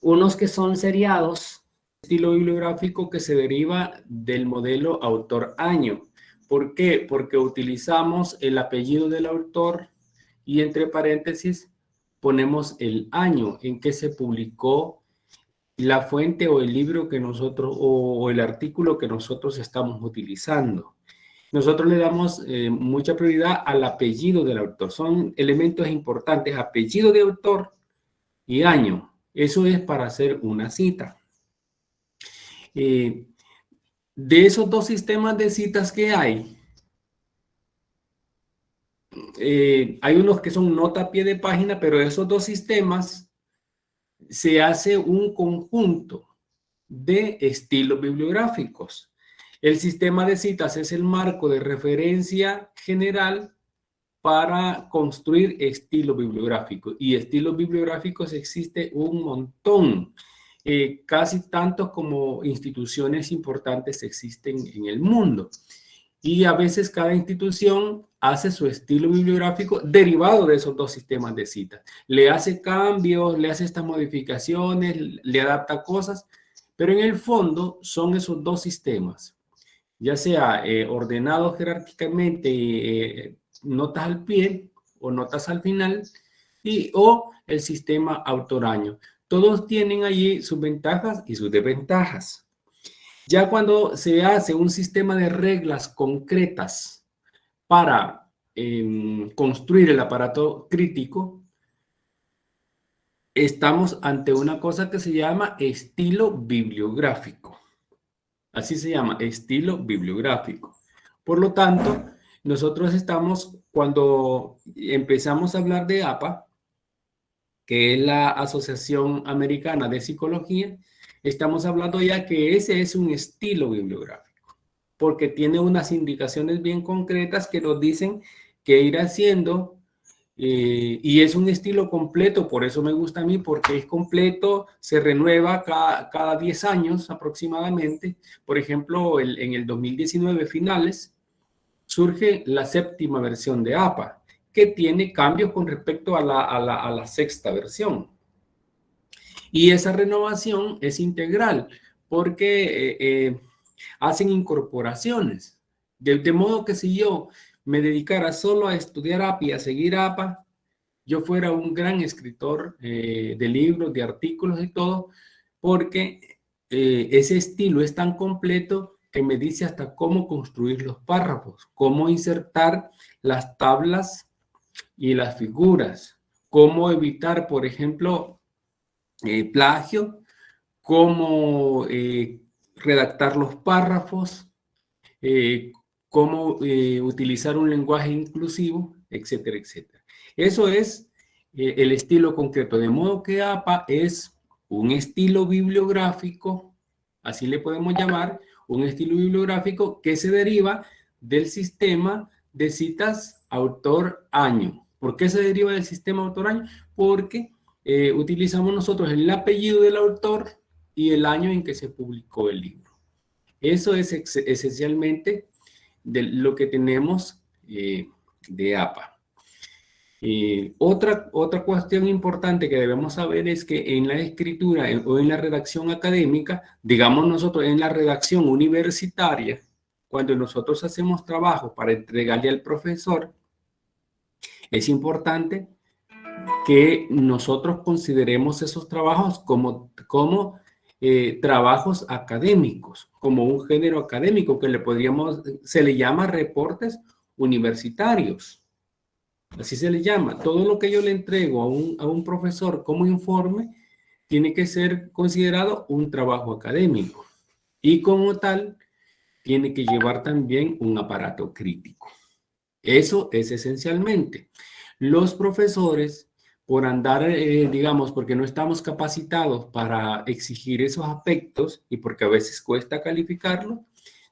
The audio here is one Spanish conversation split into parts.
Unos que son seriados, estilo bibliográfico que se deriva del modelo autor-año. ¿Por qué? Porque utilizamos el apellido del autor y entre paréntesis ponemos el año en que se publicó la fuente o el libro que nosotros o el artículo que nosotros estamos utilizando. Nosotros le damos mucha prioridad al apellido del autor. Son elementos importantes, apellido de autor y año. Eso es para hacer una cita. De esos dos sistemas de citas que hay unos que son nota a pie de página, pero esos dos sistemas se hace un conjunto de estilos bibliográficos. El sistema de citas es el marco de referencia general para construir estilos bibliográficos. Y estilos bibliográficos existe un montón, casi tantos como instituciones importantes existen en el mundo. Y a veces cada institución hace su estilo bibliográfico derivado de esos dos sistemas de citas. Le hace cambios, le hace estas modificaciones, le adapta cosas, pero en el fondo son esos dos sistemas, ya sea ordenados jerárquicamente, notas al pie o notas al final, o el sistema autoraño. Todos tienen allí sus ventajas y sus desventajas. Ya cuando se hace un sistema de reglas concretas para construir el aparato crítico, estamos ante una cosa que se llama estilo bibliográfico. Así se llama, estilo bibliográfico. Por lo tanto, nosotros estamos, cuando empezamos a hablar de APA, que es la Asociación Americana de Psicología, estamos hablando ya que ese es un estilo bibliográfico, porque tiene unas indicaciones bien concretas que nos dicen qué ir haciendo, y es un estilo completo, por eso me gusta a mí, porque es completo, se renueva cada 10 años aproximadamente. Por ejemplo, en el 2019 finales, surge la 7ª versión de APA, que tiene cambios con respecto a la 6ª versión. Y esa renovación es integral, porque hacen incorporaciones. De modo que si yo me dedicara solo a estudiar APA y a seguir APA, yo fuera un gran escritor de libros, de artículos y todo, porque ese estilo es tan completo que me dice hasta cómo construir los párrafos, cómo insertar las tablas y las figuras, cómo evitar, por ejemplo, plagio, cómo redactar los párrafos, cómo utilizar un lenguaje inclusivo, etcétera, etcétera. Eso es el estilo concreto, de modo que APA es un estilo bibliográfico, así le podemos llamar, un estilo bibliográfico que se deriva del sistema de citas autor-año. ¿Por qué se deriva del sistema autor-año? Porque utilizamos nosotros el apellido del autor y el año en que se publicó el libro. Eso es esencialmente de lo que tenemos de APA. Otra cuestión importante que debemos saber es que en la escritura o en la redacción académica, digamos nosotros en la redacción universitaria, cuando nosotros hacemos trabajo para entregarle al profesor, es importante que nosotros consideremos esos trabajos como trabajos académicos, como un género académico que se le llama reportes universitarios. Así se le llama. Todo lo que yo le entrego a un profesor como informe tiene que ser considerado un trabajo académico y como tal tiene que llevar también un aparato crítico. Eso es esencialmente. Los profesores, por andar, digamos, porque no estamos capacitados para exigir esos aspectos y porque a veces cuesta calificarlo,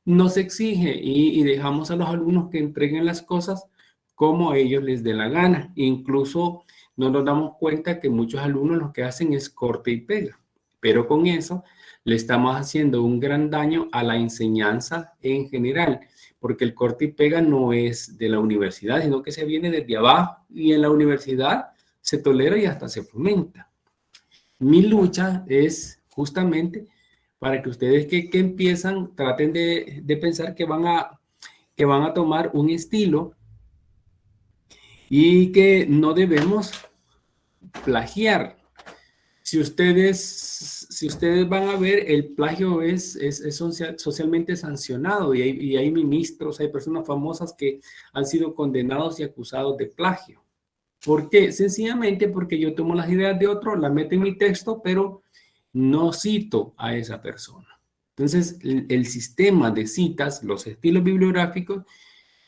nos exige y dejamos a los alumnos que entreguen las cosas como a ellos les dé la gana. Incluso no nos damos cuenta que muchos alumnos lo que hacen es corte y pega, pero con eso le estamos haciendo un gran daño a la enseñanza en general, porque el corte y pega no es de la universidad, sino que se viene desde abajo y en la universidad se tolera y hasta se fomenta. Mi lucha es justamente para que ustedes que empiezan, traten de pensar que van a tomar un estilo y que no debemos plagiar. Si ustedes van a ver, el plagio es socialmente sancionado y hay ministros, hay personas famosas que han sido condenados y acusados de plagio. ¿Por qué? Sencillamente porque yo tomo las ideas de otro, las meto en mi texto, pero no cito a esa persona. Entonces, el sistema de citas, los estilos bibliográficos,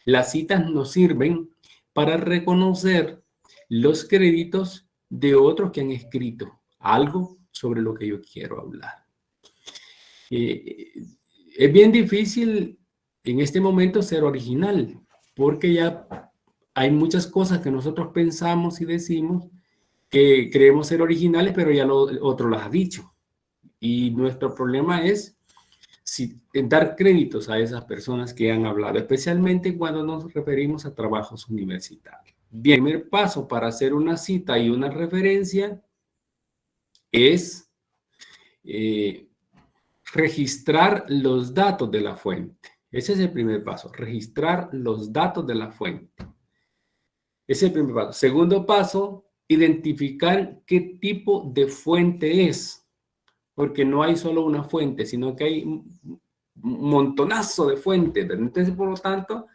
las citas nos sirven para reconocer los créditos de otros que han escrito algo sobre lo que yo quiero hablar. Es bien difícil en este momento ser original, porque ya hay muchas cosas que nosotros pensamos y decimos que creemos ser originales, pero ya otro las ha dicho. Y nuestro problema es dar créditos a esas personas que han hablado, especialmente cuando nos referimos a trabajos universitarios. Bien, el primer paso para hacer una cita y una referencia es registrar los datos de la fuente. Ese es el primer paso, registrar los datos de la fuente. Ese es el primer paso. Segundo paso, identificar qué tipo de fuente es, porque no hay solo una fuente, sino que hay un montonazo de fuentes. Entonces, por lo tanto,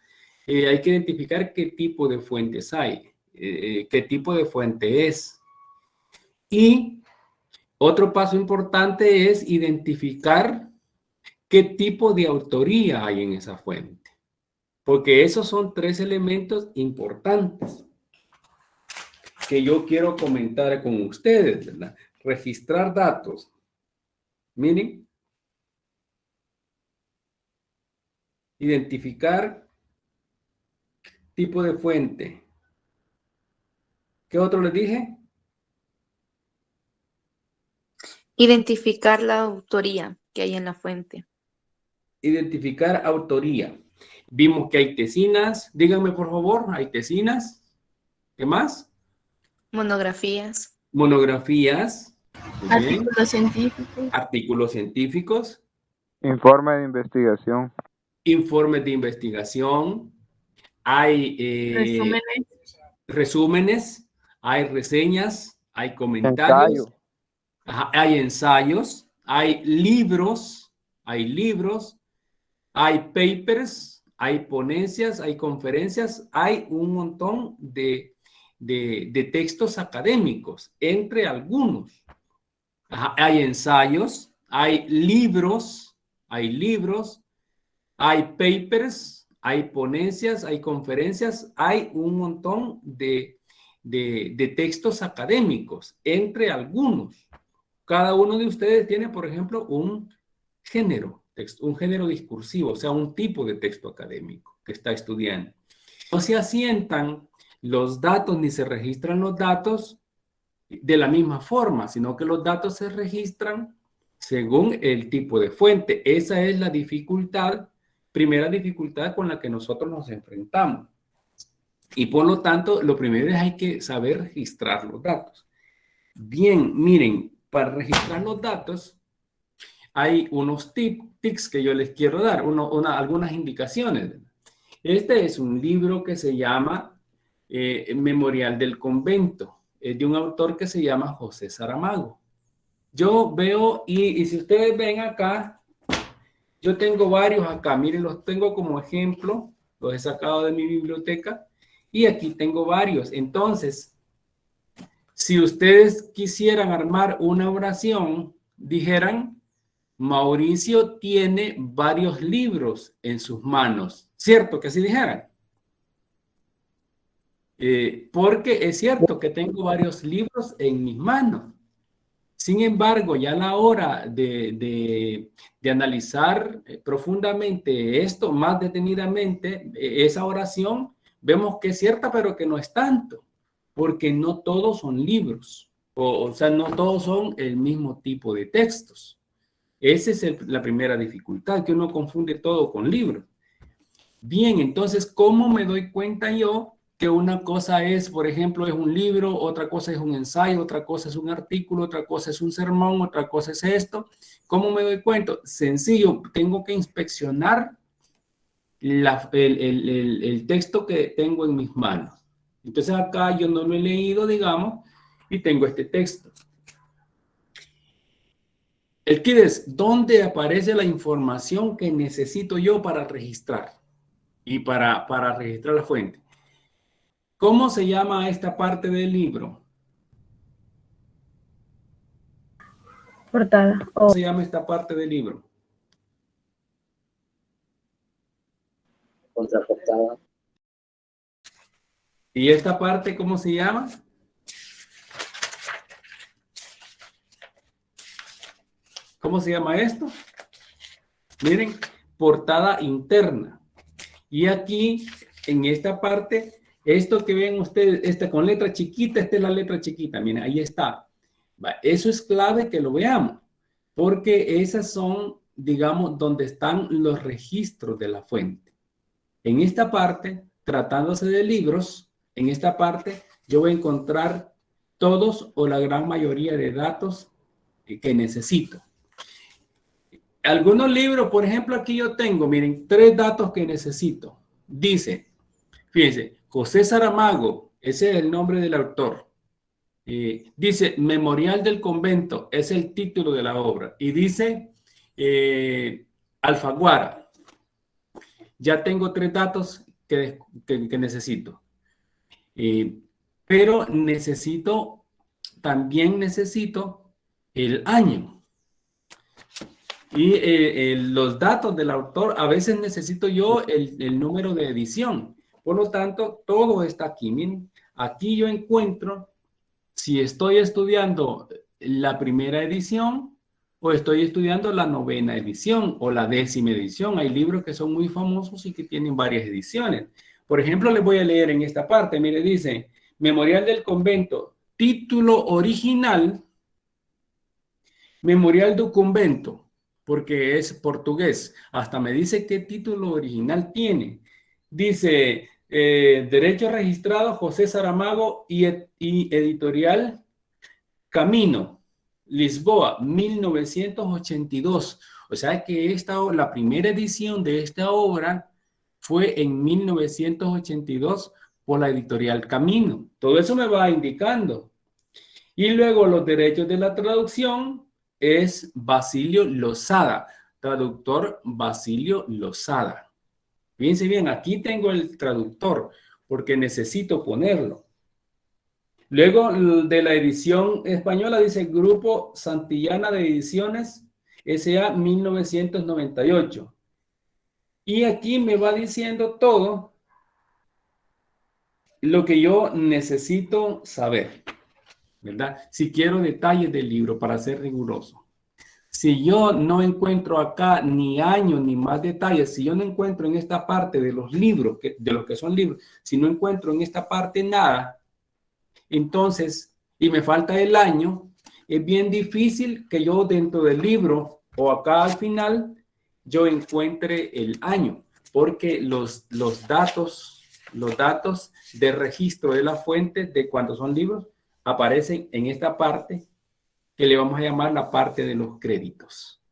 hay que identificar qué tipo de fuentes hay, qué tipo de fuente es. Y otro paso importante es identificar qué tipo de autoría hay en esa fuente, porque esos son tres elementos importantes que yo quiero comentar con ustedes, ¿verdad? Registrar datos. Miren, identificar tipo de fuente. ¿Qué otro les dije? Identificar la autoría que hay en la fuente. Identificar autoría. Vimos que hay tesinas. Díganme, por favor, hay tesinas. ¿Qué más? Monografías. Monografías. Muy bien. Artículos científicos. Artículos científicos. Informe de investigación. Informes de investigación. Hay resúmenes. Hay reseñas. Hay comentarios. Ensayo. Ajá, hay ensayos. Hay libros. Hay libros. Hay papers, hay ponencias, hay conferencias, hay un montón de textos académicos, entre algunos. Ajá, hay ensayos, hay libros, hay papers, hay ponencias, hay conferencias, hay un montón de textos académicos, entre algunos. Cada uno de ustedes tiene, por ejemplo, un género discursivo, o sea, un tipo de texto académico que está estudiando. No se asientan los datos ni se registran los datos de la misma forma, sino que los datos se registran según el tipo de fuente. Esa es la dificultad, primera dificultad con la que nosotros nos enfrentamos. Y por lo tanto, lo primero es hay que saber registrar los datos. Bien, miren, para registrar los datos, hay unos tips que yo les quiero dar, algunas indicaciones. Este es un libro que se llama Memorial del Convento, es de un autor que se llama José Saramago. Yo veo, y si ustedes ven acá, yo tengo varios acá, miren, los tengo como ejemplo, los he sacado de mi biblioteca, y aquí tengo varios. Entonces, si ustedes quisieran armar una oración, dijeran, Mauricio tiene varios libros en sus manos. ¿Cierto que así dijeran? Porque es cierto que tengo varios libros en mis manos. Sin embargo, ya a la hora de analizar profundamente esto, más detenidamente, esa oración, vemos que es cierta, pero que no es tanto, porque no todos son libros, o sea, no todos son el mismo tipo de textos. Esa es la primera dificultad, que uno confunde todo con libros. Bien, entonces, ¿cómo me doy cuenta yo que una cosa es, por ejemplo, es un libro, otra cosa es un ensayo, otra cosa es un artículo, otra cosa es un sermón, otra cosa es esto. ¿Cómo me doy cuenta? Sencillo, tengo que inspeccionar el texto que tengo en mis manos. Entonces acá yo no lo he leído, digamos, y tengo este texto. El kit es dónde aparece la información que necesito yo para registrar y para registrar la fuente. ¿Cómo se llama esta parte del libro? Portada. ¿Cómo se llama esta parte del libro? Contraportada. ¿Y esta parte cómo se llama? ¿Cómo se llama esto? Miren, portada interna. Y aquí, en esta parte, esto que ven ustedes, esta con letra chiquita, esta es la letra chiquita. Miren, ahí está. Eso es clave que lo veamos, porque esas son, digamos, donde están los registros de la fuente. En esta parte, tratándose de libros, en esta parte yo voy a encontrar todos o la gran mayoría de datos que necesito. Algunos libros, por ejemplo, aquí yo tengo, miren, 3 datos que necesito. Dice, fíjense, José Saramago, ese es el nombre del autor. Dice, Memorial del Convento, es el título de la obra. Y dice, Alfaguara. Ya tengo 3 datos que necesito. Pero también necesito el año. Y los datos del autor, a veces necesito yo el número de edición. Por lo tanto, todo está aquí. Miren, aquí yo encuentro si estoy estudiando la primera edición o estoy estudiando la 9ª edición o la 10ª edición. Hay libros que son muy famosos y que tienen varias ediciones. Por ejemplo, les voy a leer en esta parte. Mire, dice, Memorial del Convento, título original, Memorial do Convento, porque es portugués. Hasta me dice qué título original tiene. Dice, derecho registrado José Saramago y editorial Camino, Lisboa, 1982. O sea que la primera edición de esta obra fue en 1982 por la editorial Camino. Todo eso me va indicando. Y luego los derechos de la traducción es Basilio Losada, traductor Basilio Losada. Fíjense bien, aquí tengo el traductor porque necesito ponerlo. Luego de la edición española dice Grupo Santillana de Ediciones S.A. 1998. Y aquí me va diciendo todo lo que yo necesito saber, ¿verdad? Si quiero detalles del libro para ser riguroso. Si yo no encuentro acá ni año ni más detalles, si yo no encuentro en esta parte de los libros, de los que son libros, si no encuentro en esta parte nada, entonces, y me falta el año, es bien difícil que yo dentro del libro o acá al final yo encuentre el año, porque los datos de registro de la fuente de cuando son libros aparecen en esta parte que le vamos a llamar la parte de los créditos.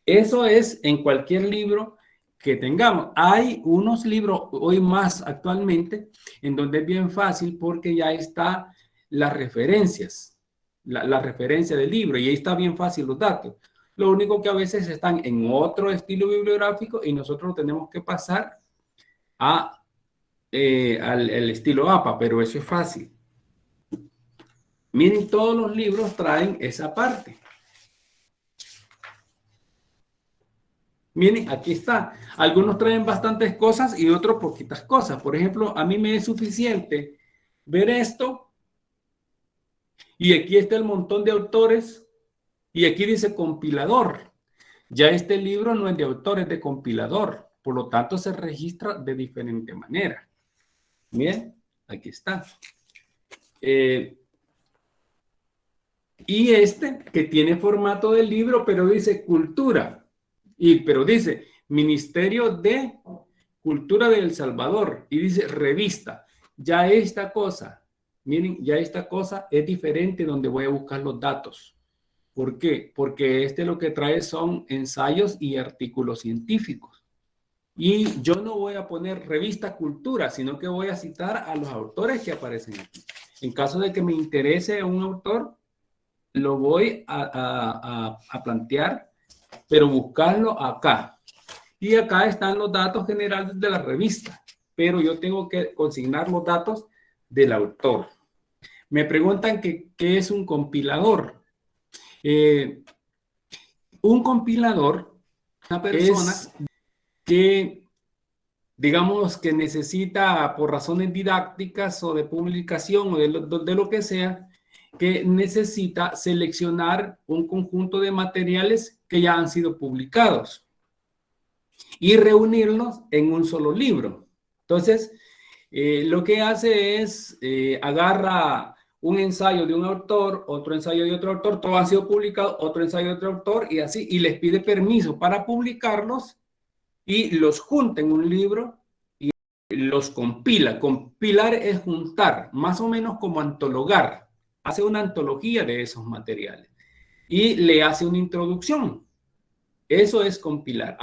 Eso es en cualquier libro que tengamos. Hay unos libros hoy más actualmente en donde es bien fácil porque ya está las referencias, la referencia del libro y ahí está bien fácil los datos. Lo único que a veces están en otro estilo bibliográfico y nosotros tenemos que pasar al estilo APA, pero eso es fácil. Miren, todos los libros traen esa parte. Miren, aquí está. Algunos traen bastantes cosas y otros poquitas cosas. Por ejemplo, a mí me es suficiente ver esto. Y aquí está el montón de autores. Y aquí dice compilador. Ya este libro no es de autor, es de compilador. Por lo tanto, se registra de diferente manera. Bien, aquí está. Y este que tiene formato de libro, pero dice cultura. Pero dice Ministerio de Cultura de El Salvador. Y dice revista. Ya esta cosa, miren, ya esta cosa es diferente donde voy a buscar los datos. ¿Por qué? Porque lo que trae son ensayos y artículos científicos. Y yo no voy a poner revista Cultura, sino que voy a citar a los autores que aparecen aquí. En caso de que me interese un autor, lo voy a plantear, pero buscarlo acá. Y acá están los datos generales de la revista, pero yo tengo que consignar los datos del autor. Me preguntan qué es un compilador. Un compilador, una persona que, digamos, que necesita por razones didácticas o de publicación o de lo que sea, que necesita seleccionar un conjunto de materiales que ya han sido publicados y reunirlos en un solo libro. Entonces, lo que hace es agarra un ensayo de un autor, otro ensayo de otro autor, todo ha sido publicado, otro ensayo de otro autor y así, y les pide permiso para publicarlos y los junta en un libro y los compila. Compilar es juntar, más o menos como antologar. Hace una antología de esos materiales y le hace una introducción. Eso es compilar.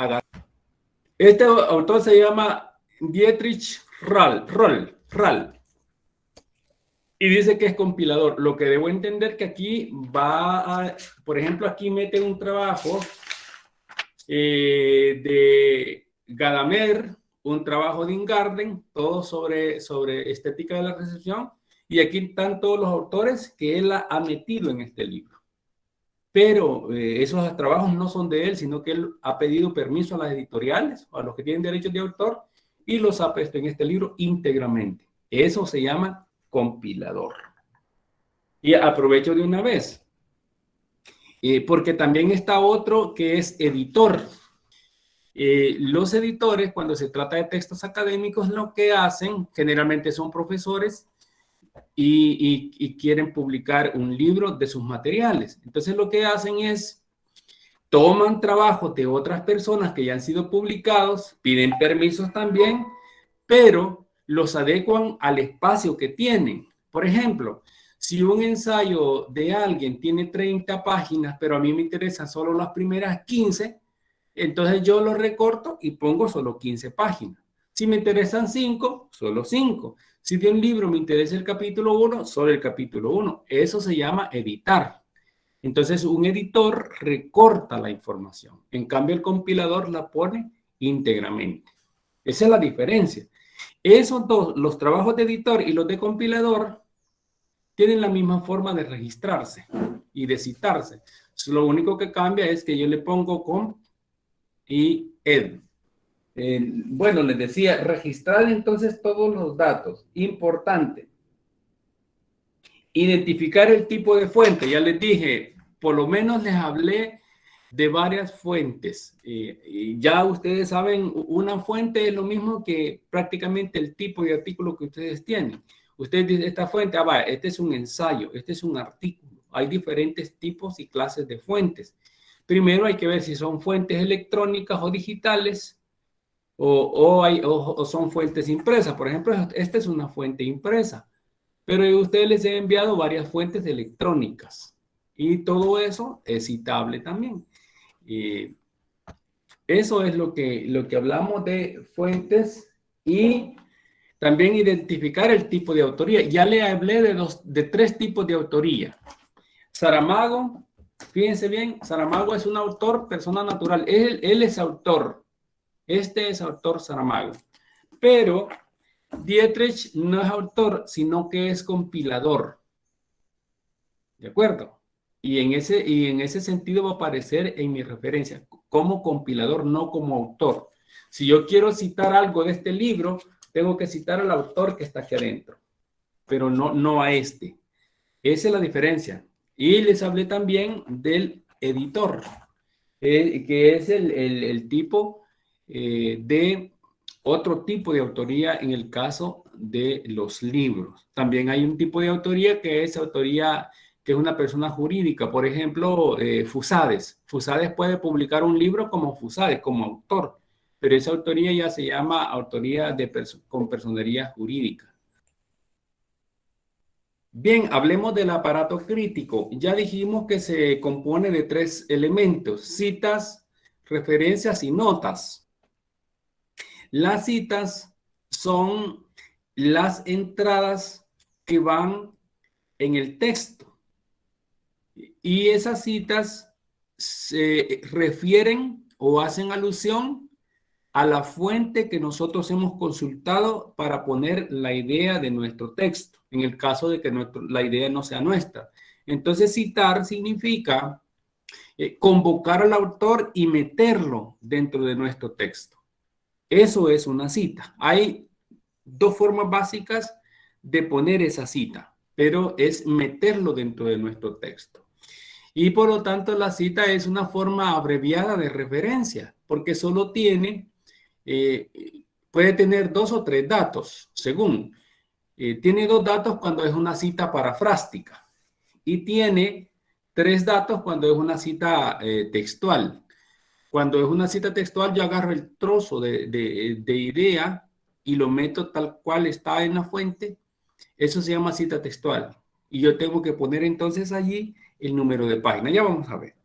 Este autor se llama Dietrich Roll. Y dice que es compilador. Lo que debo entender que aquí por ejemplo, aquí mete un trabajo de Gadamer, un trabajo de Ingarden, todo sobre estética de la recepción. Y aquí están todos los autores que él ha metido en este libro. Pero esos trabajos no son de él, sino que él ha pedido permiso a las editoriales, a los que tienen derechos de autor, y los ha puesto en este libro íntegramente. Eso se llama compilador. Y aprovecho de una vez, porque también está otro que es editor. Los editores, cuando se trata de textos académicos, lo que hacen generalmente son profesores y quieren publicar un libro de sus materiales. Entonces lo que hacen es toman trabajos de otras personas que ya han sido publicados, piden permisos también, pero los adecuan al espacio que tienen. Por ejemplo, si un ensayo de alguien tiene 30 páginas, pero a mí me interesan solo las primeras 15, entonces yo lo recorto y pongo solo 15 páginas. Si me interesan 5, solo 5. Si de un libro me interesa el capítulo 1, solo el capítulo 1. Eso se llama editar. Entonces, un editor recorta la información. En cambio, el compilador la pone íntegramente. Esa es la diferencia. Esos dos, los trabajos de editor y los de compilador, tienen la misma forma de registrarse y de citarse. Lo único que cambia es que yo le pongo comp y ed. Bueno, les decía, registrar entonces todos los datos. Importante. Identificar el tipo de fuente. Ya les dije, por lo menos les hablé de varias fuentes. Ya ustedes saben, una fuente es lo mismo que prácticamente el tipo de artículo que ustedes tienen. Ustedes dicen, esta fuente, este es un ensayo, este es un artículo. Hay diferentes tipos y clases de fuentes. Primero hay que ver si son fuentes electrónicas o digitales o son fuentes impresas. Por ejemplo, esta es una fuente impresa, pero a ustedes les he enviado varias fuentes electrónicas y todo eso es citable también. Eso es lo que hablamos de fuentes y también identificar el tipo de autoría. Ya le hablé de 3 tipos de autoría. Saramago, fíjense bien, Saramago es un autor, persona natural. Él es autor. Este es autor Saramago. Pero Dietrich no es autor, sino que es compilador. ¿De acuerdo? Y en ese sentido va a aparecer en mi referencia como compilador, no como autor. Si yo quiero citar algo de este libro, tengo que citar al autor que está aquí adentro, pero no a este. Esa es la diferencia. Y les hablé también del editor, que es el tipo de otro tipo de autoría en el caso de los libros. También hay un tipo de autoría que es autoría que es una persona jurídica. Por ejemplo, Fusades. Fusades puede publicar un libro como Fusades, como autor, pero esa autoría ya se llama autoría con personería jurídica. Bien, hablemos del aparato crítico. Ya dijimos que se compone de 3 elementos: citas, referencias y notas. Las citas son las entradas que van en el texto, y esas citas se refieren o hacen alusión a la fuente que nosotros hemos consultado para poner la idea de nuestro texto, en el caso de que la idea no sea nuestra. Entonces, citar significa convocar al autor y meterlo dentro de nuestro texto. Eso es una cita. Hay 2 formas básicas de poner esa cita, pero es meterlo dentro de nuestro texto. Y por lo tanto, la cita es una forma abreviada de referencia, porque solo tiene... puede tener 2 o 3 datos, según. Tiene 2 datos cuando es una cita parafrástica y tiene 3 datos cuando es una cita textual. Cuando es una cita textual, yo agarro el trozo de idea y lo meto tal cual está en la fuente. Eso se llama cita textual. Y yo tengo que poner entonces allí el número de página. Ya vamos a ver.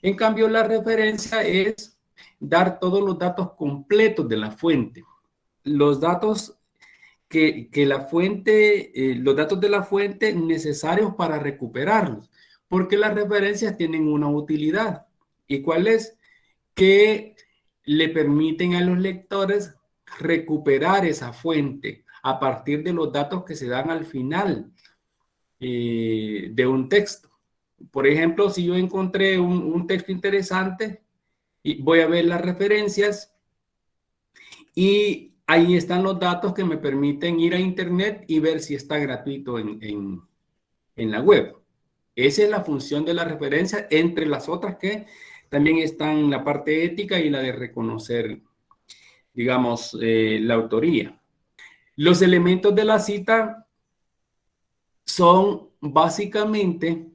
En cambio, la referencia es dar todos los datos completos de la fuente. Los datos que la fuente, los datos de la fuente necesarios para recuperarlos, porque las referencias tienen una utilidad. ¿Y cuál es? Que le permiten a los lectores recuperar esa fuente a partir de los datos que se dan al final de un texto. Por ejemplo, si yo encontré un texto interesante, y voy a ver las referencias y ahí están los datos que me permiten ir a internet y ver si está gratuito en la web. Esa es la función de la referencia, entre las otras que también están la parte ética y la de reconocer, digamos, la autoría. Los elementos de la cita son básicamente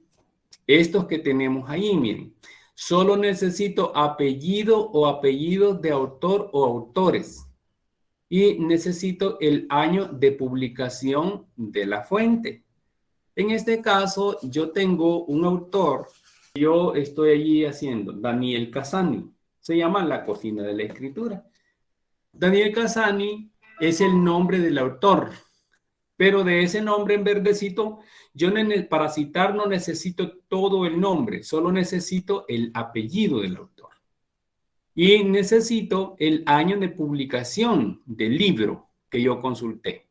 estos que tenemos ahí, miren. Solo necesito apellido o apellidos de autor o autores. Y necesito el año de publicación de la fuente. En este caso, yo tengo un autor. Yo estoy allí haciendo, Daniel Cassani. Se llama La cocina de la escritura. Daniel Cassani es el nombre del autor. Pero de ese nombre en verdecito, yo para citar no necesito todo el nombre, solo necesito el apellido del autor. Y necesito el año de publicación del libro que yo consulté.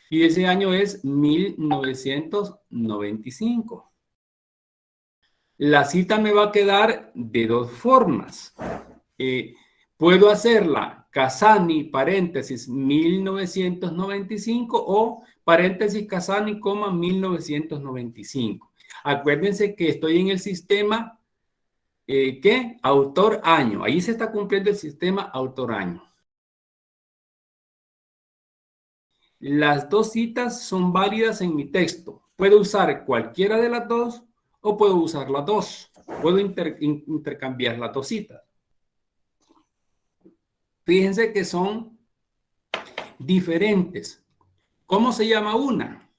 Y ese año es 1995. La cita me va a quedar de 2 formas. Puedo hacerla Cassani, paréntesis, 1995 o paréntesis Cassani, 1995. Acuérdense que estoy en el sistema, ¿qué? Autor año. Ahí se está cumpliendo el sistema autor año. Las 2 citas son válidas en mi texto. Puedo usar cualquiera de las 2 o puedo usar las 2. Puedo intercambiar las 2 citas. Fíjense que son diferentes. ¿Cómo se llama una?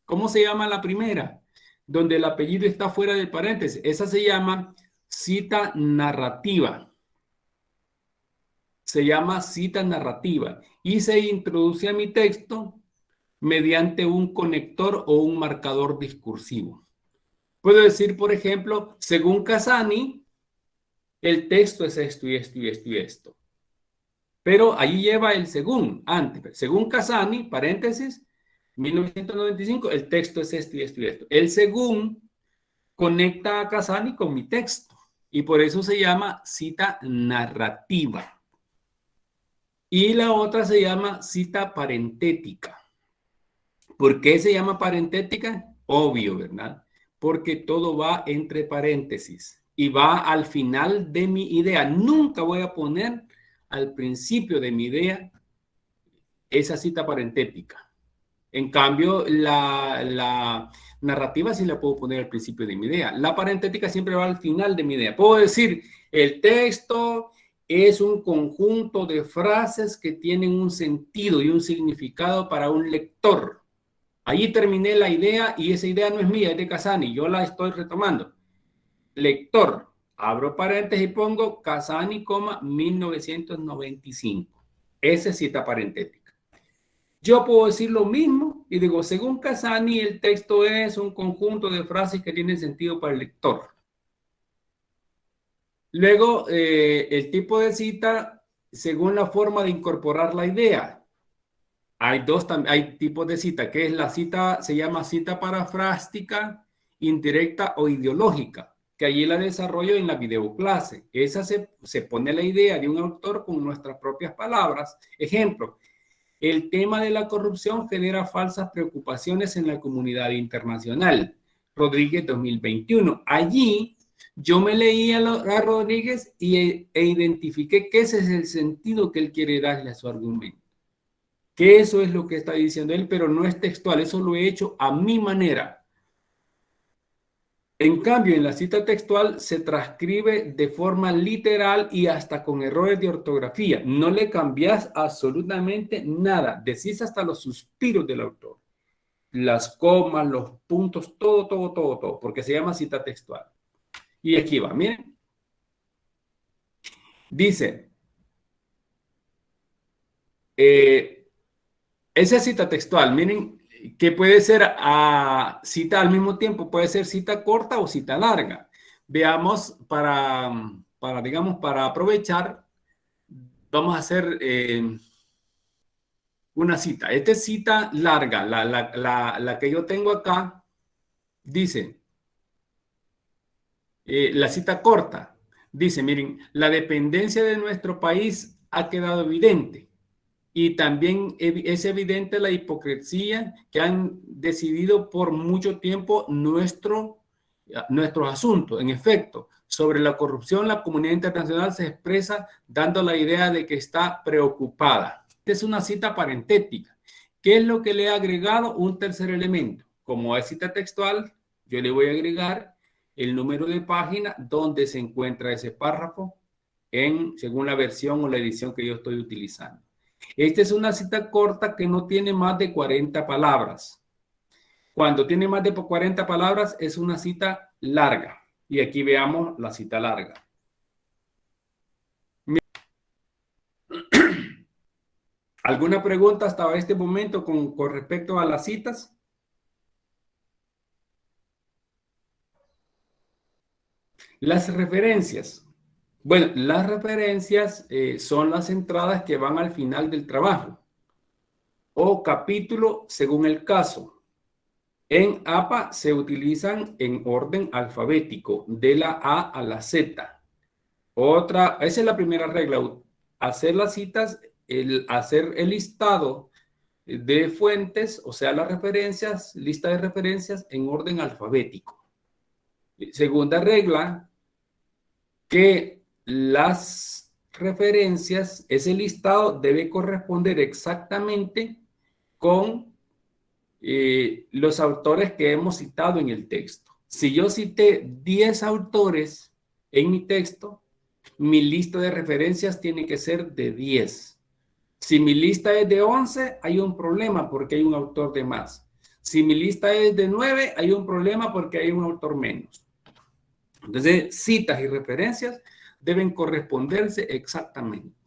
¿Cómo se llama la primera? Donde el apellido está fuera del paréntesis. Esa se llama cita narrativa. Se llama cita narrativa y se introduce a mi texto mediante un conector o un marcador discursivo. Puedo decir, por ejemplo, según Cassani, el texto es esto y esto y esto y esto. Pero ahí lleva el según, antes. Según Cassani, paréntesis, 1995, el texto es esto y esto y esto. El según conecta a Cassani con mi texto y por eso se llama cita narrativa. Y la otra se llama cita parentética. ¿Por qué se llama parentética? Obvio, ¿verdad? Porque todo va entre paréntesis y va al final de mi idea. Nunca voy a poner al principio de mi idea esa cita parentética. En cambio, la narrativa sí la puedo poner al principio de mi idea. La parentética siempre va al final de mi idea. Puedo decir, el texto es un conjunto de frases que tienen un sentido y un significado para un lector. Allí terminé la idea y esa idea no es mía, es de Casani. Yo la estoy retomando. Lector, abro paréntesis y pongo Casani, 1995. Esa es cita parentética. Yo puedo decir lo mismo y digo, según Casani, el texto es un conjunto de frases que tienen sentido para el lector. Luego, el tipo de cita, según la forma de incorporar la idea. Hay tipos de cita, que es la cita, se llama cita parafrástica, indirecta o ideológica, que allí la desarrollo en la videoclase. Esa se pone la idea de un autor con nuestras propias palabras. Ejemplo, el tema de la corrupción genera falsas preocupaciones en la comunidad internacional. Rodríguez 2021. Allí yo me leí a Rodríguez e identifiqué que ese es el sentido que él quiere darle a su argumento. Que eso es lo que está diciendo él, pero no es textual. Eso lo he hecho a mi manera. En cambio, en la cita textual se transcribe de forma literal y hasta con errores de ortografía. No le cambias absolutamente nada. Decís hasta los suspiros del autor. Las comas, los puntos, todo, porque se llama cita textual. Y aquí va, miren. Dice, esa cita textual, miren, que puede ser cita al mismo tiempo, puede ser cita corta o cita larga. Veamos, digamos, para aprovechar, vamos a hacer una cita. Esta es cita larga, la que yo tengo acá, dice, la cita corta, dice, miren, la dependencia de nuestro país ha quedado evidente. Y también es evidente la hipocresía que han decidido por mucho tiempo nuestros asuntos. En efecto, sobre la corrupción, la comunidad internacional se expresa dando la idea de que está preocupada. Esta es una cita parentética. ¿Qué es lo que le he agregado? Un tercer elemento. Como es cita textual, yo le voy a agregar el número de página donde se encuentra ese párrafo según la versión o la edición que yo estoy utilizando. Esta es una cita corta que no tiene más de 40 palabras. Cuando tiene más de 40 palabras es una cita larga. Y aquí veamos la cita larga. ¿Alguna pregunta hasta este momento con respecto a las citas? Las referencias. Bueno, las referencias son las entradas que van al final del trabajo o capítulo según el caso. En APA se utilizan en orden alfabético, de la A a la Z. Esa es la primera regla, hacer las citas, hacer el listado de fuentes, o sea, las referencias, lista de referencias en orden alfabético. Segunda regla, que las referencias, ese listado debe corresponder exactamente con los autores que hemos citado en el texto. Si yo cité 10 autores en mi texto, mi lista de referencias tiene que ser de 10. Si mi lista es de 11, hay un problema porque hay un autor de más. Si mi lista es de 9, hay un problema porque hay un autor menos. Entonces, citas y referencias deben corresponderse exactamente.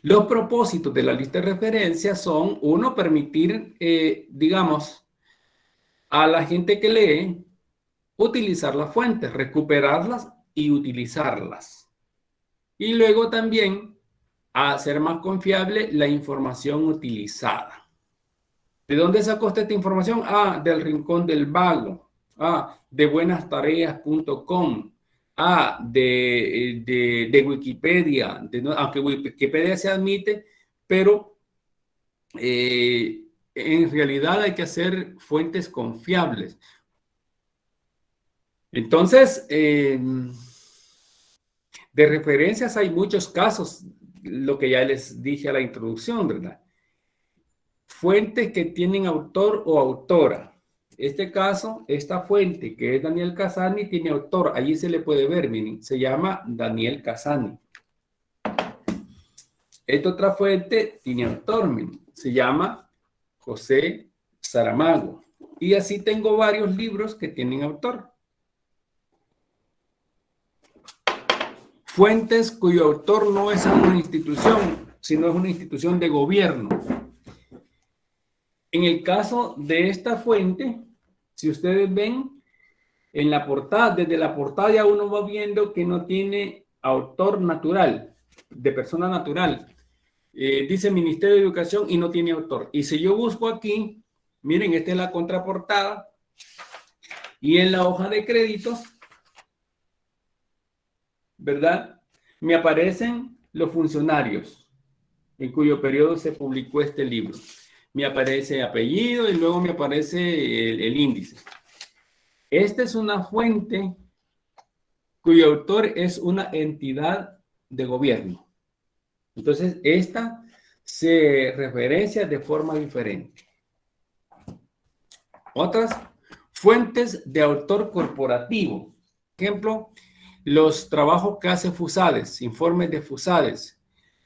Los propósitos de la lista de referencias son, uno, permitir, digamos, a la gente que lee utilizar las fuentes, recuperarlas y utilizarlas. Y luego también hacer más confiable la información utilizada. ¿De dónde sacó usted esta información? Del Rincón del Vago. De buenastareas.com. De Wikipedia, aunque Wikipedia se admite, pero en realidad hay que hacer fuentes confiables. Entonces, de referencias hay muchos casos, lo que ya les dije a la introducción, ¿verdad? Fuentes que tienen autor o autora. Este caso, esta fuente que es Daniel Casani tiene autor. Allí se le puede ver, miren, se llama Daniel Casani. Esta otra fuente tiene autor, miren, se llama José Saramago. Y así tengo varios libros que tienen autor. Fuentes cuyo autor no es una institución, sino es una institución de gobierno. En el caso de esta fuente, si ustedes ven en la portada, desde la portada ya uno va viendo que no tiene autor natural, de persona natural. Dice Ministerio de Educación y no tiene autor. Y si yo busco aquí, miren, esta es la contraportada, y en la hoja de créditos, ¿verdad? Me aparecen los funcionarios en cuyo periodo se publicó este libro. Me aparece apellido y luego me aparece el índice. Esta es una fuente cuyo autor es una entidad de gobierno. Entonces, esta se referencia de forma diferente. Otras fuentes de autor corporativo. Ejemplo, los trabajos que hace FUSADES, informes de FUSADES,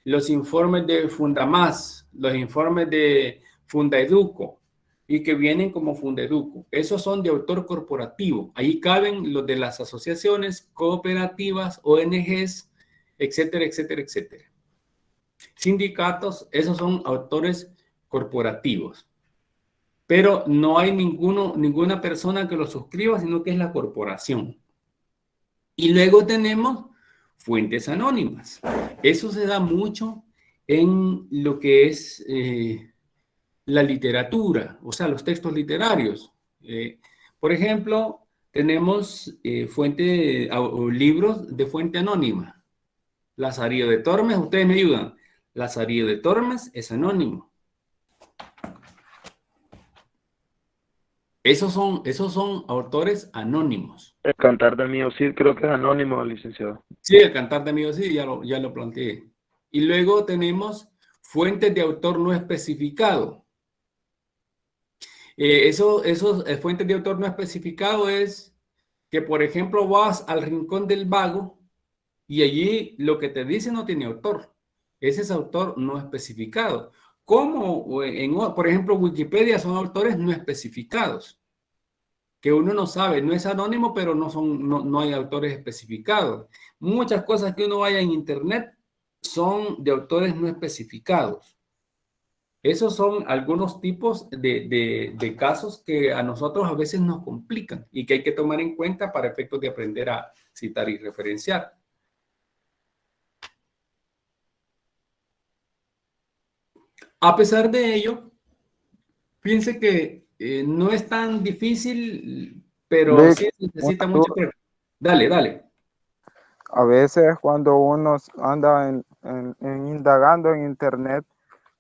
los informes de Fundamás, los informes de Fundaeduco y que vienen como Fundaeduco. Esos son de autor corporativo. Ahí caben los de las asociaciones, cooperativas, ONGs, etcétera, etcétera, etcétera. Sindicatos, esos son autores corporativos. Pero no hay ninguna persona que lo suscriba, sino que es la corporación. Y luego tenemos fuentes anónimas. Eso se da mucho en lo que es la literatura, o sea, los textos literarios. Por ejemplo, tenemos libros de fuente anónima. Lazarillo de Tormes, ustedes me ayudan. Lazarillo de Tormes es anónimo. Esos son autores anónimos. El Cantar de Mío Cid creo que es anónimo, licenciado. Sí, el Cantar de Mío Cid ya lo planteé. Y luego tenemos fuentes de autor no especificado. Esos fuentes de autor no especificado es que, por ejemplo, vas al Rincón del Vago y allí lo que te dice no tiene autor. Ese es autor no especificado. Como, por ejemplo, Wikipedia son autores no especificados, que uno no sabe, no es anónimo, pero no hay autores especificados. Muchas cosas que uno vaya en internet son de autores no especificados. Esos son algunos tipos de casos que a nosotros a veces nos complican y que hay que tomar en cuenta para efectos de aprender a citar y referenciar. A pesar de ello, fíjense que no es tan difícil, pero Vic, sí necesita una mucha duda. Dale. A veces cuando uno anda indagando en internet,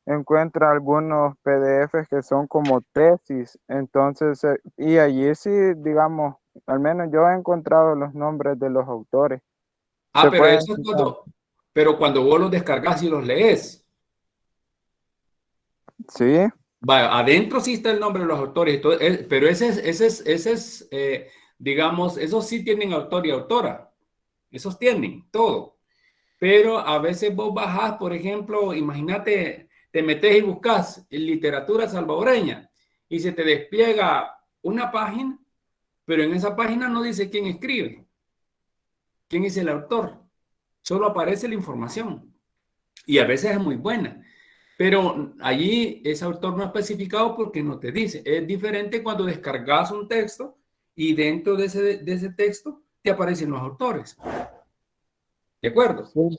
encuentra algunos PDFs que son como tesis, entonces, y allí sí, digamos, al menos yo he encontrado los nombres de los autores. Se Pero pueden eso es citar. cuando vos los descargas y los lees. Sí, Adentro sí está el nombre de los autores, pero digamos, esos sí tienen autor y autora. Esos tienen todo. Pero a veces vos bajás, por ejemplo, imagínate, te metes y buscas en literatura salvadoreña y se te despliega una página, pero en esa página no dice quién escribe, quién es el autor. Solo aparece la información. Y a veces es muy buena. Pero allí ese autor no especificado porque no te dice. Es diferente cuando descargas un texto y dentro de ese texto te aparecen los autores. ¿De acuerdo? sí.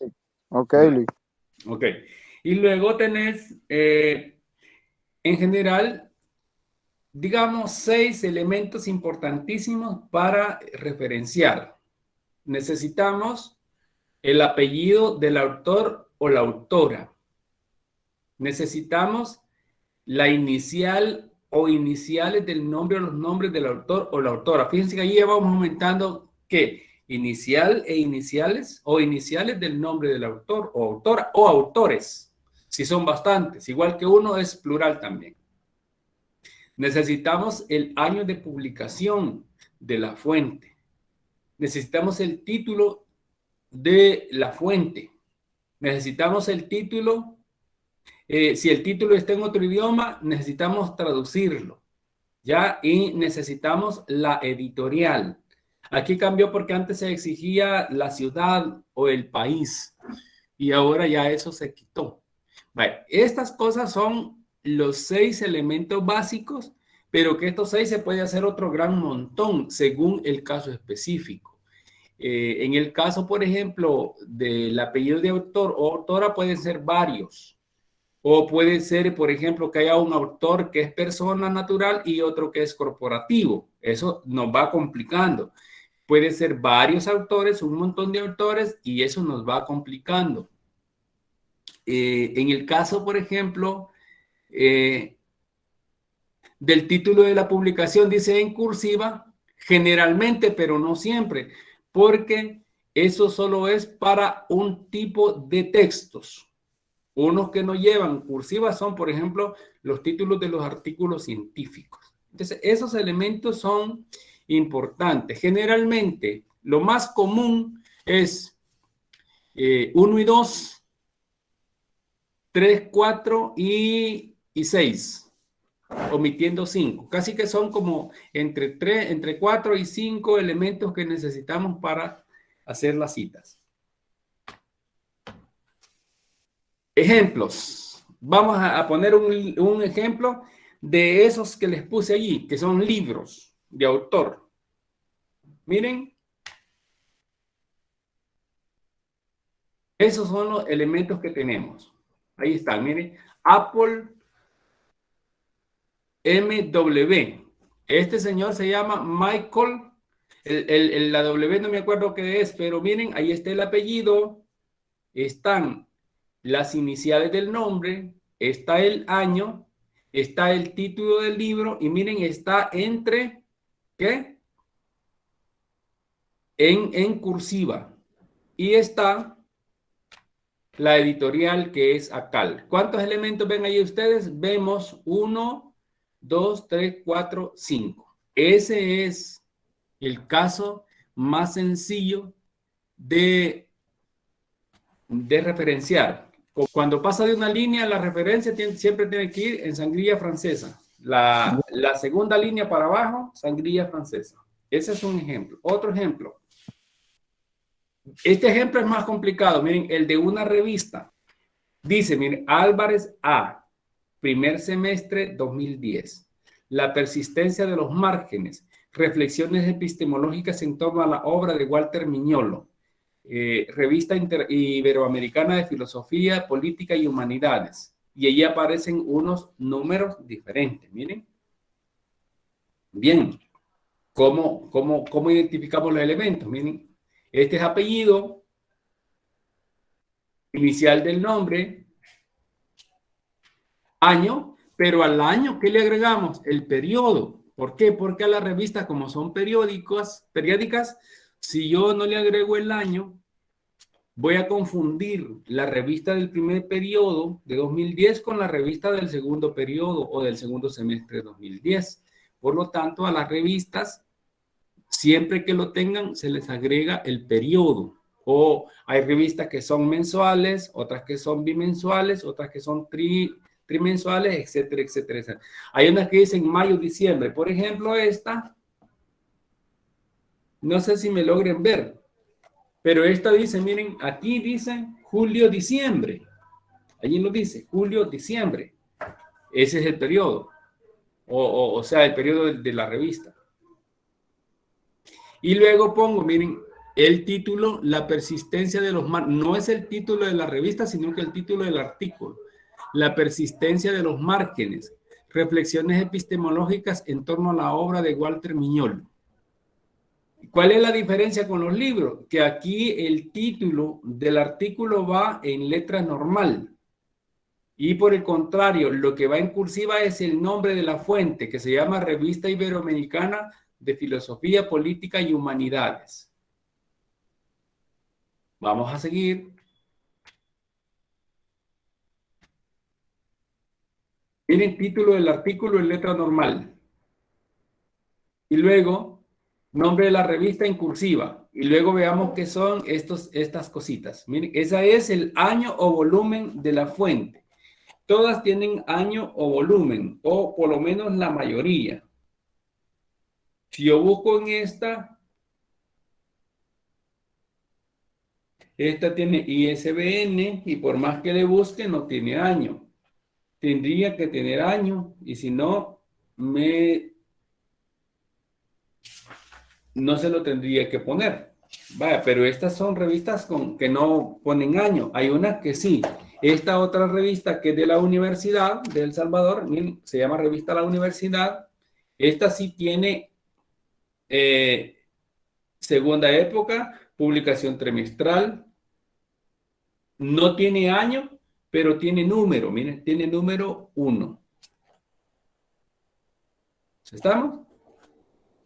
Ok, Luis. Ok. Y luego tenés, en general, digamos, 6 elementos importantísimos para referenciar. Necesitamos el apellido del autor o la autora. Necesitamos la inicial o iniciales del nombre o los nombres del autor o la autora. Fíjense que ahí ya vamos aumentando que inicial e iniciales o iniciales del nombre del autor o autora o autores, si son bastantes. Igual que uno es plural también. Necesitamos el año de publicación de la fuente. Necesitamos el título de la fuente. Necesitamos el título Si el título está en otro idioma, necesitamos traducirlo, ¿ya? Y necesitamos la editorial. Aquí cambió porque antes se exigía la ciudad o el país y ahora ya eso se quitó. Vale, estas cosas son los 6 elementos básicos, pero que estos 6 se puede hacer otro gran montón según el caso específico. En el caso, por ejemplo, del apellido de autor o autora pueden ser varios. O puede ser, por ejemplo, que haya un autor que es persona natural y otro que es corporativo. Eso nos va complicando. Puede ser varios autores, un montón de autores, y eso nos va complicando. En el caso, por ejemplo, del título de la publicación, dice en cursiva, generalmente, pero no siempre, porque eso solo es para un tipo de textos. Unos que no llevan cursiva son, por ejemplo, los títulos de los artículos científicos. Entonces, esos elementos son importantes. Generalmente, lo más común es 1 y 2, 3, 4 y 6, omitiendo 5. Casi que son como entre 4 y 5 elementos que necesitamos para hacer las citas. Ejemplos. Vamos a poner un ejemplo de esos que les puse allí, que son libros de autor. Miren. Esos son los elementos que tenemos. Ahí están, miren. Apple MW. Este señor se llama Michael. La W no me acuerdo qué es, pero miren, ahí está el apellido. Están las iniciales del nombre, está el año, está el título del libro y miren, está entre, ¿qué? En cursiva. Y está la editorial que es ACAL. ¿Cuántos elementos ven ahí ustedes? Vemos 1, 2, 3, 4, 5. Ese es el caso más sencillo de referenciar. Cuando pasa de una línea, la referencia siempre tiene que ir en sangrilla francesa. La segunda línea para abajo, sangrilla francesa. Ese es un ejemplo. Otro ejemplo. Este ejemplo es más complicado. Miren, el de una revista. Dice, miren, Álvarez A. Primer semestre 2010. La persistencia de los márgenes. Reflexiones epistemológicas en torno a la obra de Walter Miñolo. Revista Iberoamericana de Filosofía, Política y Humanidades. Y allí aparecen unos números diferentes. Miren. Bien. ¿Cómo identificamos los elementos? Miren. Este es apellido, inicial del nombre, año, pero al año, ¿qué le agregamos? El periodo. ¿Por qué? Porque a las revistas, como son periódicas, si yo no le agrego el año, voy a confundir la revista del primer periodo de 2010 con la revista del segundo periodo o del segundo semestre de 2010. Por lo tanto, a las revistas, siempre que lo tengan, se les agrega el periodo. O hay revistas que son mensuales, otras que son bimensuales, otras que son trimensuales, etcétera, etcétera, etcétera. Hay unas que dicen mayo, diciembre. Por ejemplo, esta, no sé si me logren ver, pero esta dice, miren, aquí dice julio, diciembre. Allí lo dice, julio, diciembre. Ese es el periodo. O sea, el periodo de la revista. Y luego pongo, miren, el título, la persistencia de los márgenes. No es el título de la revista, sino que el título del artículo. La persistencia de los márgenes. Reflexiones epistemológicas en torno a la obra de Walter Miñolo. ¿Cuál es la diferencia con los libros? Que aquí el título del artículo va en letra normal. Y por el contrario, lo que va en cursiva es el nombre de la fuente, que se llama Revista Iberoamericana de Filosofía, Política y Humanidades. Vamos a seguir. Miren, título del artículo en letra normal. Y luego, nombre de la revista en cursiva. Y luego veamos qué son estas cositas. Miren, esa es el año o volumen de la fuente. Todas tienen año o volumen, o por lo menos la mayoría. Si yo busco en esta tiene ISBN y por más que le busque no tiene año. Tendría que tener año y si no, no se lo tendría que poner. Vaya, pero estas son revistas que no ponen año. Hay unas que sí. Esta otra revista que es de la Universidad de El Salvador, miren, se llama Revista La Universidad. Esta sí tiene segunda época, publicación trimestral. No tiene año, pero tiene número. Miren, tiene número 1. ¿Estamos?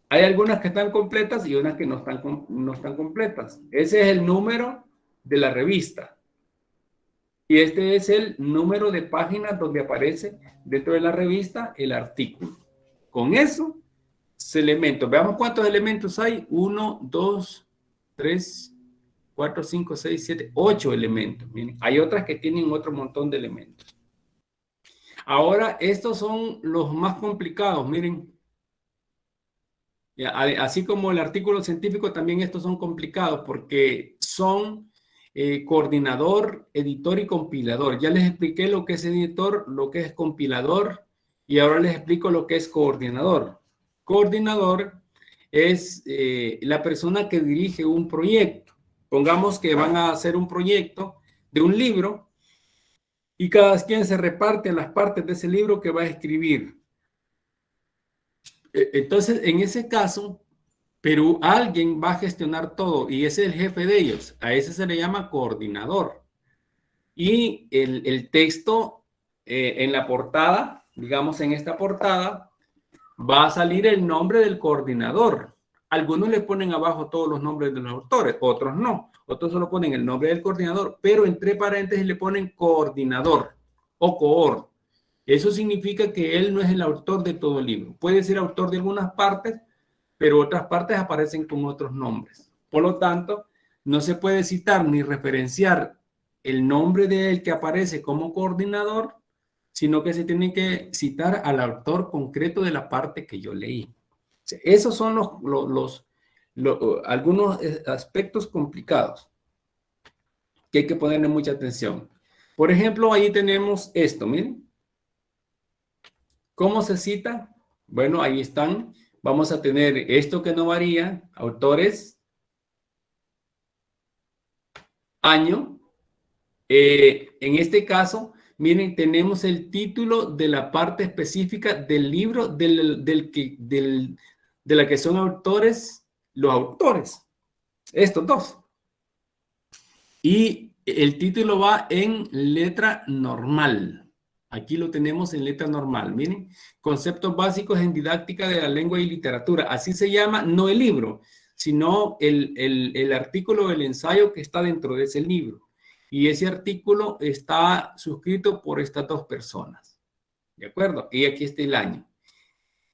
Hay algunas que están completas y unas que no están completas. Ese es el número de la revista. Y este es el número de páginas donde aparece dentro de la revista el artículo. Con eso, elementos. Veamos cuántos elementos hay. 1, 2, 3, 4, 5, 6, 7, 8 elementos. Miren, hay otras que tienen otro montón de elementos. Ahora, estos son los más complicados. Miren. Así como el artículo científico, también estos son complicados porque son coordinador, editor y compilador. Ya les expliqué lo que es editor, lo que es compilador y ahora les explico lo que es coordinador. Coordinador es la persona que dirige un proyecto. Pongamos que van a hacer un proyecto de un libro y cada quien se reparte las partes de ese libro que va a escribir. Entonces, en ese caso, pero alguien va a gestionar todo y ese es el jefe de ellos. A ese se le llama coordinador. Y el texto en la portada, digamos en esta portada, va a salir el nombre del coordinador. Algunos le ponen abajo todos los nombres de los autores, otros no. Otros solo ponen el nombre del coordinador, pero entre paréntesis le ponen coordinador o coord. Eso significa que él no es el autor de todo el libro. Puede ser autor de algunas partes, pero otras partes aparecen con otros nombres. Por lo tanto, no se puede citar ni referenciar el nombre del que aparece como coordinador, sino que se tiene que citar al autor concreto de la parte que yo leí. O sea, esos son algunos aspectos complicados que hay que ponerle mucha atención. Por ejemplo, ahí tenemos esto, miren. ¿Cómo se cita? Bueno, ahí están. Vamos a tener esto que no varía, autores, año. En este caso, miren, tenemos el título de la parte específica del libro de la que son autores, los autores, estos dos. Y el título va en letra normal. Aquí lo tenemos en letra normal. Miren, conceptos básicos en didáctica de la lengua y literatura. Así se llama, no el libro, sino el artículo o el ensayo que está dentro de ese libro. Y ese artículo está suscrito por estas dos personas. ¿De acuerdo? Y aquí está el año.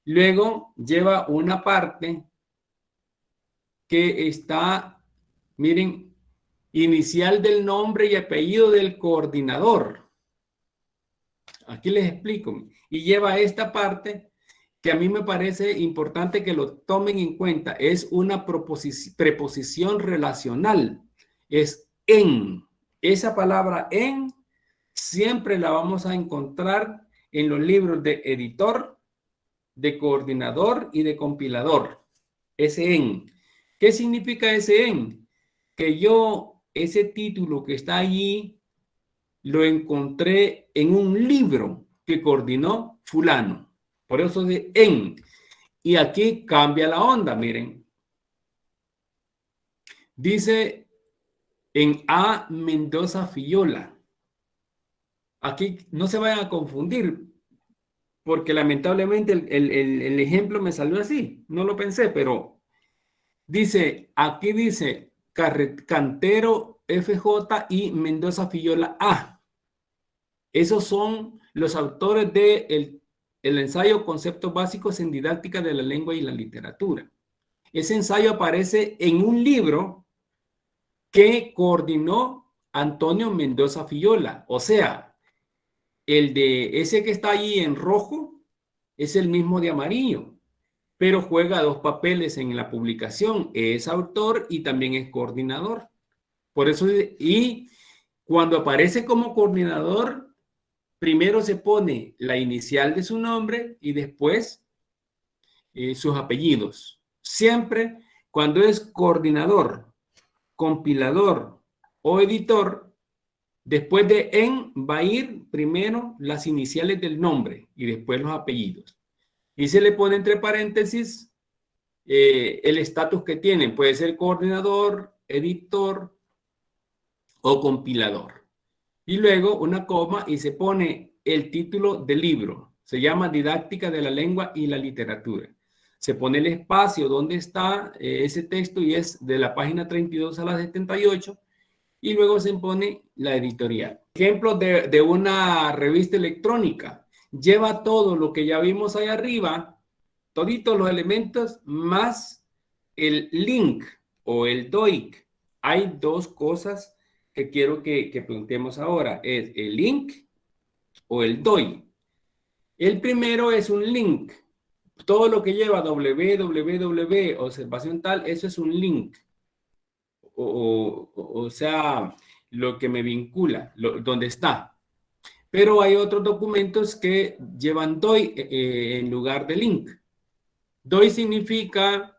Luego lleva una parte que está, miren, inicial del nombre y apellido del coordinador. Aquí les explico. Y lleva esta parte que a mí me parece importante que lo tomen en cuenta. Es una preposición relacional. Es en. Esa palabra en siempre la vamos a encontrar en los libros de editor, de coordinador y de compilador. Ese en. ¿Qué significa ese en? Que yo, ese título que está allí, lo encontré en un libro que coordinó fulano. Por eso de en. Y aquí cambia la onda, miren. Dice en A. Mendoza Fillola. Aquí no se vayan a confundir, porque lamentablemente el ejemplo me salió así. No lo pensé, pero dice, aquí dice Cantero FJ y Mendoza Fillola A. Esos son los autores del ensayo Conceptos Básicos en Didáctica de la Lengua y la Literatura. Ese ensayo aparece en un libro que coordinó Antonio Mendoza Fillola. O sea, el de ese que está ahí en rojo es el mismo de amarillo, pero juega dos papeles en la publicación. Es autor y también es coordinador. Por eso, y cuando aparece como coordinador, primero se pone la inicial de su nombre y después sus apellidos. Siempre cuando es coordinador, compilador o editor, después de en va a ir primero las iniciales del nombre y después los apellidos. Y se le pone entre paréntesis el estatus que tienen. Puede ser coordinador, editor o compilador. Y luego una coma y se pone el título del libro. Se llama Didáctica de la Lengua y la Literatura. Se pone el espacio donde está ese texto y es de la página 32 a la 78. Y luego se pone la editorial. Ejemplo de una revista electrónica. Lleva todo lo que ya vimos ahí arriba, toditos los elementos, más el link o el DOIC. Hay dos cosas que quiero que planteemos ahora. Es el link o el DOI. El primero es un link. Todo lo que lleva www, observación tal, eso es un link. O sea, lo que me vincula, donde está. Pero hay otros documentos que llevan DOI en lugar de link. DOI significa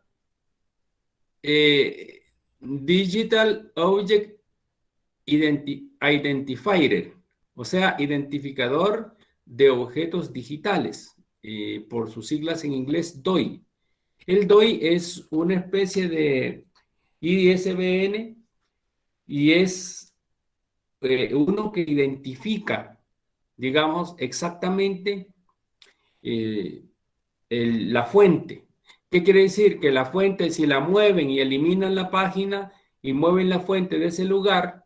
Digital Object Identifier, o sea, identificador de objetos digitales, por sus siglas en inglés DOI. El DOI es una especie de ISBN y es uno que identifica, digamos, exactamente la fuente. ¿Qué quiere decir? Que la fuente, si la mueven y eliminan la página y mueven la fuente de ese lugar,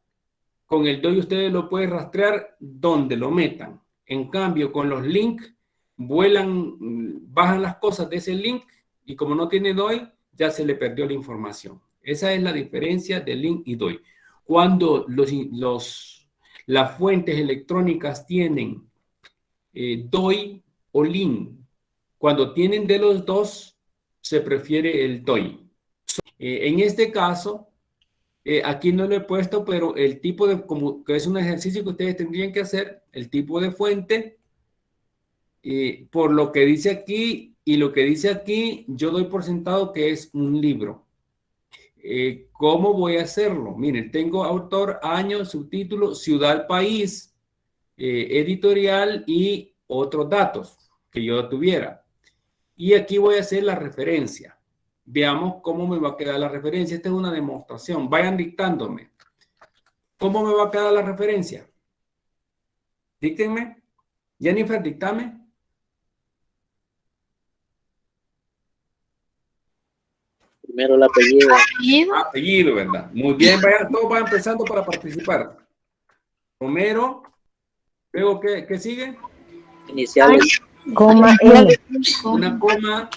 con el DOI ustedes lo pueden rastrear donde lo metan. En cambio, con los links, bajan las cosas de ese link y como no tiene DOI, ya se le perdió la información. Esa es la diferencia de link y DOI. Cuando las fuentes electrónicas tienen DOI o link, cuando tienen de los dos, se prefiere el DOI. En este caso, aquí no lo he puesto, pero el tipo como que es un ejercicio que ustedes tendrían que hacer, el tipo de fuente, por lo que dice aquí y lo que dice aquí, yo doy por sentado que es un libro. ¿Cómo voy a hacerlo? Miren, tengo autor, año, subtítulo, ciudad, país, editorial y otros datos que yo tuviera. Y aquí voy a hacer la referencia. Veamos cómo me va a quedar la referencia. Esta es una demostración. Vayan dictándome. ¿Cómo me va a quedar la referencia? Díctenme. Jennifer, dictame. Primero el apellido. Apellido, ¿verdad? Muy bien, vayan, todos van empezando para participar. Romero. Luego, ¿qué sigue? Iniciales. Coma L. Una coma,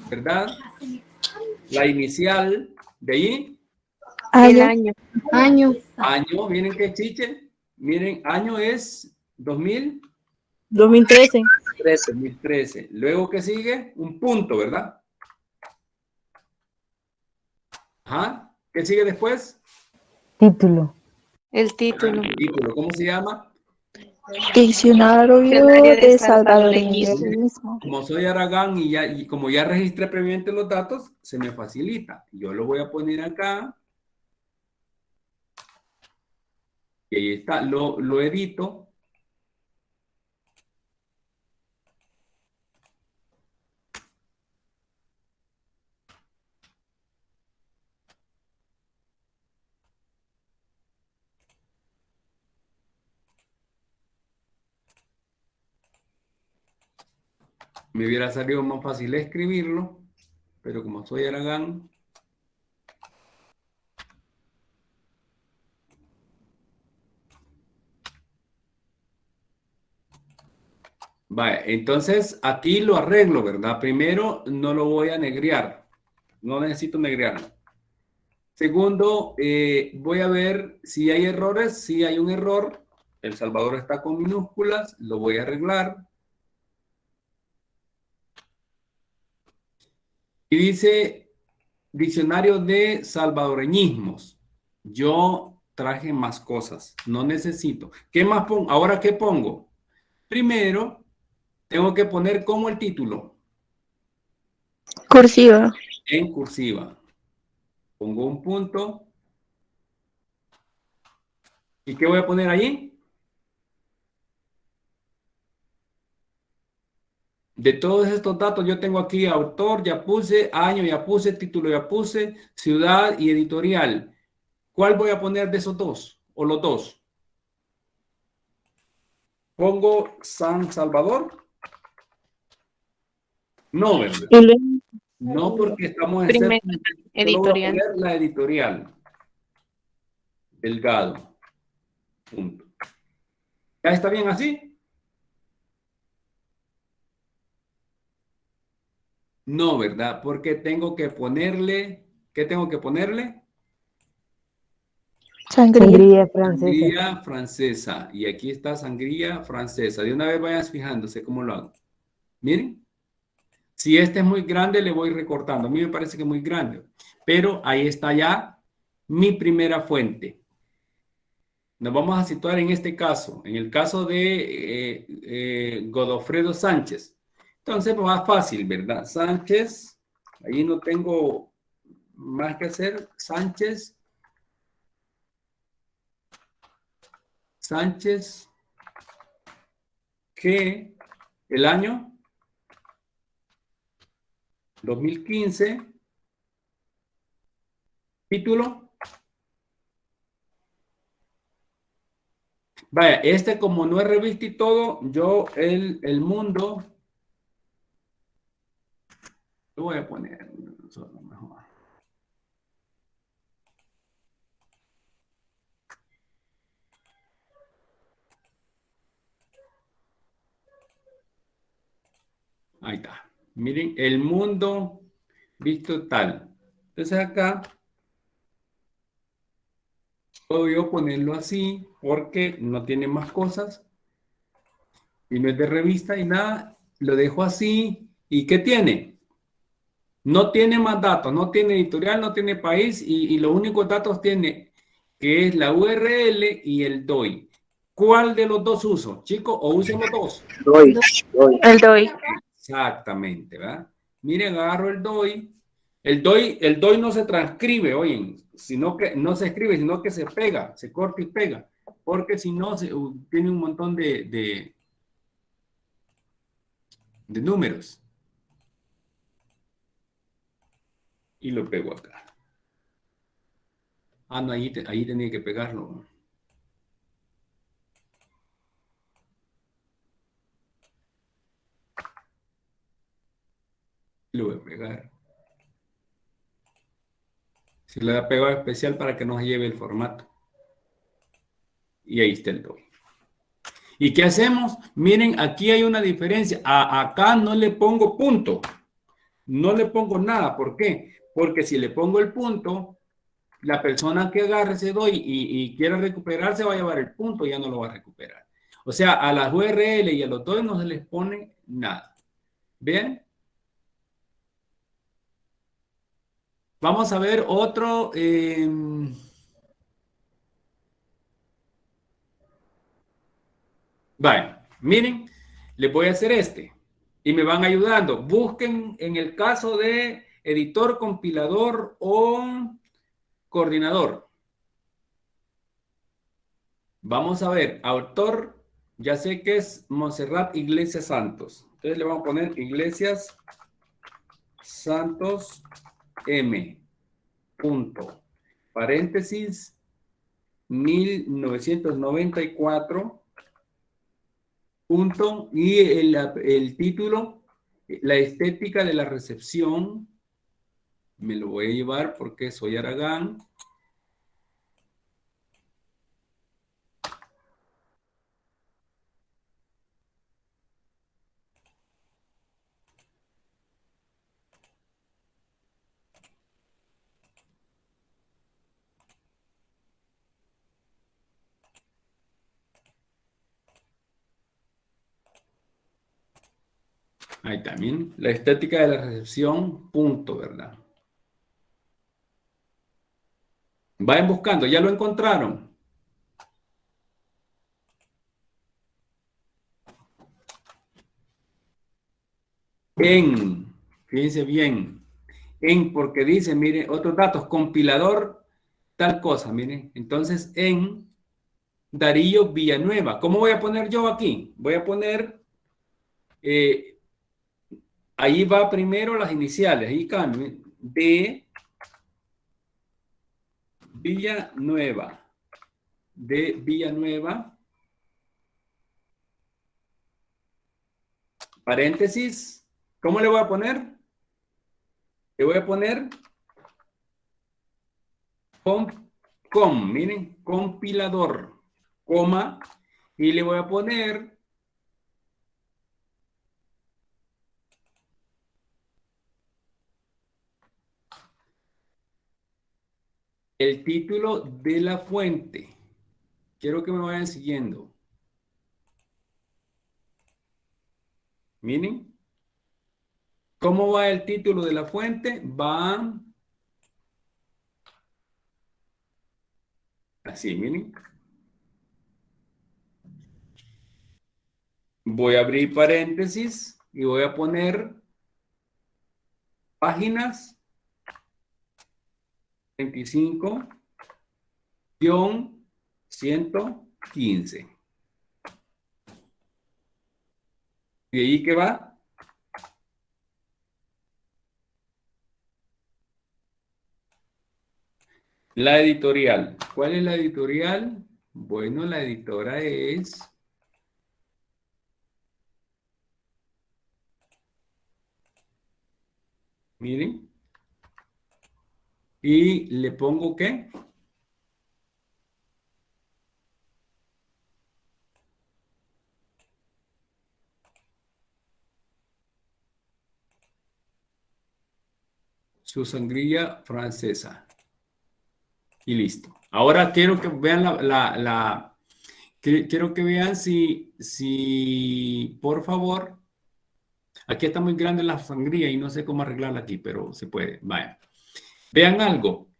¿verdad? La inicial de ahí. El año. Año, miren qué chiche. Miren, año es 2013. 2013. Luego, ¿qué sigue? Un punto, ¿verdad? Ajá. ¿Qué sigue después? Título. El título. Título. ¿Cómo se llama? Diccionario Diccionario de salvadoreñismo. salvadoreñismo. Como soy Aragán y como ya registré previamente los datos, se me facilita. Yo lo voy a poner acá. Y ahí está. Lo edito. Me hubiera salido más fácil escribirlo, pero como soy Aragán. Vale, entonces aquí lo arreglo, ¿verdad? Primero, no lo voy a negrear. No necesito negrearlo. Segundo, voy a ver si hay errores. Si hay un error, El Salvador está con minúsculas, lo voy a arreglar. Y dice diccionario de salvadoreñismos. Yo traje más cosas, no necesito. ¿Qué más pongo? Ahora, ¿qué pongo? Primero, tengo que poner como el título Cursiva. en cursiva. Pongo un punto. ¿Y qué voy a poner ahí? De todos estos datos, yo tengo aquí autor, ya puse, año, ya puse, título, ya puse, ciudad y editorial. ¿Cuál voy a poner de esos dos? ¿O los dos? ¿Pongo San Salvador? No, ¿verdad? Y luego, No, porque estamos en primero, séptimo. Solo voy a editorial. poner la editorial. Delgado. Punto. ¿Ya está bien así? No, ¿verdad? Porque tengo que ponerle, ¿qué tengo que ponerle? Sangría. Sangría francesa. Sangría francesa. Y aquí está sangría francesa. De una vez vayan fijándose cómo lo hago. Miren. Si este es muy grande, le voy recortando. A mí me parece que es muy grande. Pero ahí está ya mi primera fuente. Nos vamos a situar en este caso, en el caso de Godofredo Sánchez. Entonces, pues, más fácil, ¿verdad? Sánchez, ahí no tengo más que hacer. Sánchez, que el año 2015, título. Vaya, este como no es revista y todo, yo el mundo, lo voy a poner solo mejor. Ahí está. Miren, el mundo visto tal. Entonces acá puedo yo ponerlo así porque no tiene más cosas y no es de revista y nada. Lo dejo así. ¿Y qué tiene? No tiene más datos, no tiene editorial, no tiene país y los únicos datos tiene que es la URL y el DOI. ¿Cuál de los dos uso, chicos? ¿O usen los dos? Doy. El DOI. Exactamente, ¿verdad? Miren, agarro el DOI. El DOI no se transcribe, oyen, sino que no se escribe, sino que se pega, se corta y pega, porque si no, tiene un montón de números. Y lo pego acá. Ah, no, ahí tenía que pegarlo. Lo voy a pegar. Se le da pegado especial para que no se lleve el formato. Y ahí está el DOI. ¿Y qué hacemos? Miren, aquí hay una diferencia. Acá no le pongo punto. No le pongo nada. ¿Por qué? Porque si le pongo el punto, la persona que agarre ese DOI y quiera recuperarse va a llevar el punto y ya no lo va a recuperar. O sea, a las URL y a los DOI no se les pone nada. ¿Bien? Vamos a ver otro. Vale, miren, les voy a hacer este y me van ayudando. Busquen en el caso de editor, compilador o coordinador. Vamos a ver, autor, ya sé que es Montserrat Iglesias Santos. Entonces le vamos a poner Iglesias Santos M. Punto. Paréntesis 1994. Punto. Y el título, la estética de la recepción. Me lo voy a llevar porque soy Aragán. Ahí también. La estética de la recepción, punto, ¿verdad? Vayan buscando, ya lo encontraron. Fíjense bien, porque dice, miren, otros datos, compilador, tal cosa, miren. Entonces, en Darío Villanueva. ¿Cómo voy a poner yo aquí? Voy a poner, ahí va primero las iniciales, ahí cambio, de Villanueva, paréntesis, ¿cómo le voy a poner? Le voy a poner miren, compilador, coma, y le voy a poner el título de la fuente. Quiero que me vayan siguiendo. Miren. ¿Cómo va el título de la fuente? Va así, miren. Voy a abrir paréntesis y voy a poner páginas 25-115. ¿Y ahí qué va? La editorial. ¿Cuál es la editorial? Bueno, la editora es... Miren. Y le pongo ¿qué? Su sangría francesa. Y listo. Ahora quiero que vean quiero que vean si, por favor, aquí está muy grande la sangría y no sé cómo arreglarla aquí, pero se puede. Vaya. Vean algo.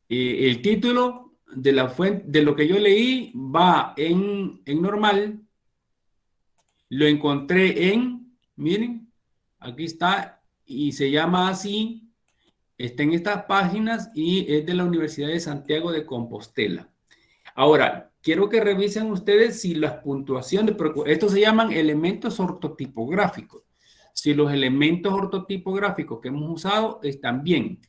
El título de la fuente, de lo que yo leí, va en normal. Lo encontré miren, aquí está, y se llama así. Está en estas páginas y es de la Universidad de Santiago de Compostela. Ahora, quiero que revisen ustedes si las puntuaciones, porque estos se llaman elementos ortotipográficos. Si los elementos ortotipográficos que hemos usado están bien.